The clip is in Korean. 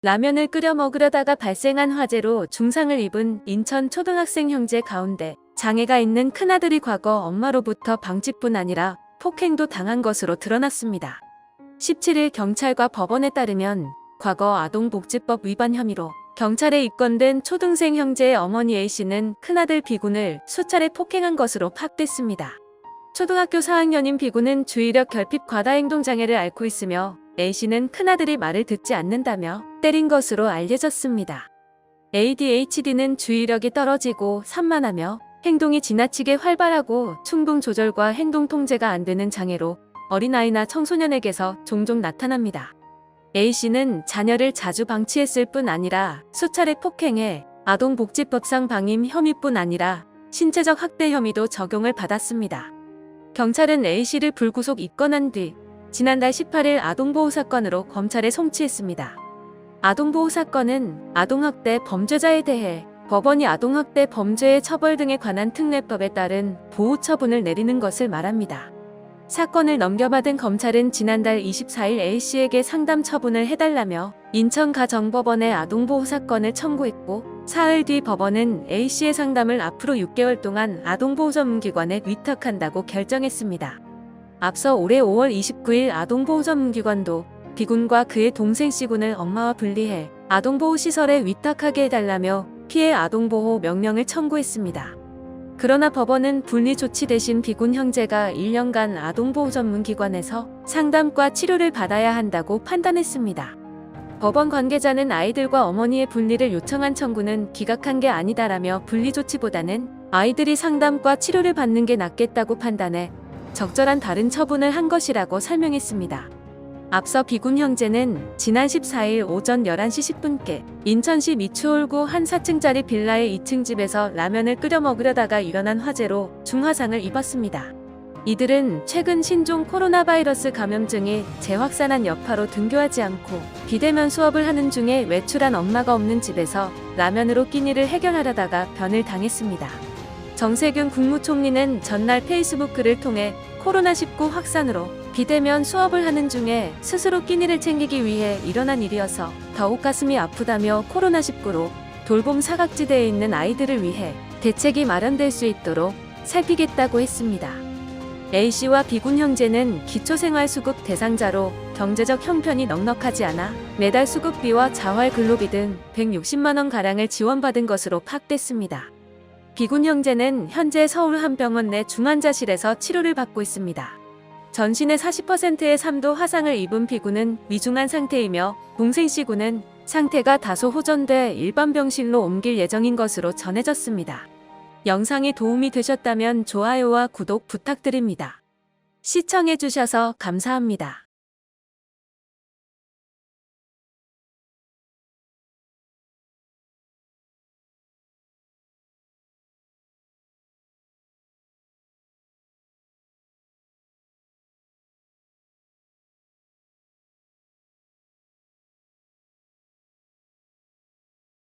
라면을 끓여 먹으려다가 발생한 화재로 중상을 입은 인천 초등학생 형제 가운데 장애가 있는 큰아들이 과거 엄마로부터 방치뿐 아니라 폭행도 당한 것으로 드러났습니다. 17일 경찰과 법원에 따르면 과거 아동복지법 위반 혐의로 경찰에 입건된 초등생 형제의 어머니 A씨는 큰아들 B군을 수차례 폭행한 것으로 파악됐습니다. 초등학교 4학년인 B군은 주의력 결핍 과다행동장애를 앓고 있으며 A씨는 큰아들이 말을 듣지 않는다며 때린 것으로 알려졌습니다. ADHD는 주의력이 떨어지고 산만하며 행동이 지나치게 활발하고 충동 조절과 행동 통제가 안 되는 장애로 어린아이나 청소년에게서 종종 나타납니다. A씨는 자녀를 자주 방치했을 뿐 아니라 수차례 폭행해 아동복지법상 방임 혐의뿐 아니라 신체적 학대 혐의도 적용을 받았습니다. 경찰은 A씨를 불구속 입건한 뒤 지난달 18일 아동보호 사건으로 검찰에 송치했습니다. 아동보호 사건은 아동학대 범죄자에 대해 법원이 아동학대 범죄의 처벌 등에 관한 특례법에 따른 보호 처분을 내리는 것을 말합니다. 사건을 넘겨받은 검찰은 지난달 24일 A씨에게 상담 처분을 해달라며 인천가정법원에 아동보호 사건을 청구했고 사흘 뒤 법원은 A씨의 상담을 앞으로 6개월 동안 아동보호 전문기관에 위탁한다고 결정했습니다. 앞서 올해 5월 29일 아동보호 전문기관도 B군과 그의 동생 C군을 엄마와 분리해 아동보호시설에 위탁하게 해달라며 피해 아동보호 명령을 청구했습니다. 그러나 법원은 분리 조치 대신 B군 형제가 1년간 아동보호 전문기관에서 상담과 치료를 받아야 한다고 판단했습니다. 법원 관계자는 아이들과 어머니의 분리를 요청한 청구는 기각한 게 아니다라며 분리 조치보다는 아이들이 상담과 치료를 받는 게 낫겠다고 판단해 적절한 다른 처분을 한 것이라고 설명했습니다. 앞서 B군 형제는 지난 14일 오전 11시 10분께 인천시 미추홀구 한 4층짜리 빌라의 2층 집에서 라면을 끓여 먹으려다가 일어난 화재로 중화상을 입었습니다. 이들은 최근 신종 코로나 바이러스 감염증이 재확산한 여파로 등교하지 않고 비대면 수업을 하는 중에 외출한 엄마가 없는 집에서 라면으로 끼니를 해결하려다가 변을 당했습니다. 정세균 국무총리는 전날 페이스북 글을 통해 코로나19 확산으로 비대면 수업을 하는 중에 스스로 끼니를 챙기기 위해 일어난 일이어서 더욱 가슴이 아프다며 코로나19로 돌봄 사각지대에 있는 아이들을 위해 대책이 마련될 수 있도록 살피겠다고 했습니다. A씨와 B군 형제는 기초생활수급 대상자로 경제적 형편이 넉넉하지 않아 매달 수급비와 자활근로비 등 160만원가량을 지원받은 것으로 파악됐습니다. B군 형제는 현재 서울 한 병원 내 중환자실에서 치료를 받고 있습니다. 전신의 40%의 3도 화상을 입은 B군은 위중한 상태이며 동생 C군은 상태가 다소 호전돼 일반 병실로 옮길 예정인 것으로 전해졌습니다. 영상이 도움이 되셨다면 좋아요와 구독 부탁드립니다. 시청해주셔서 감사합니다.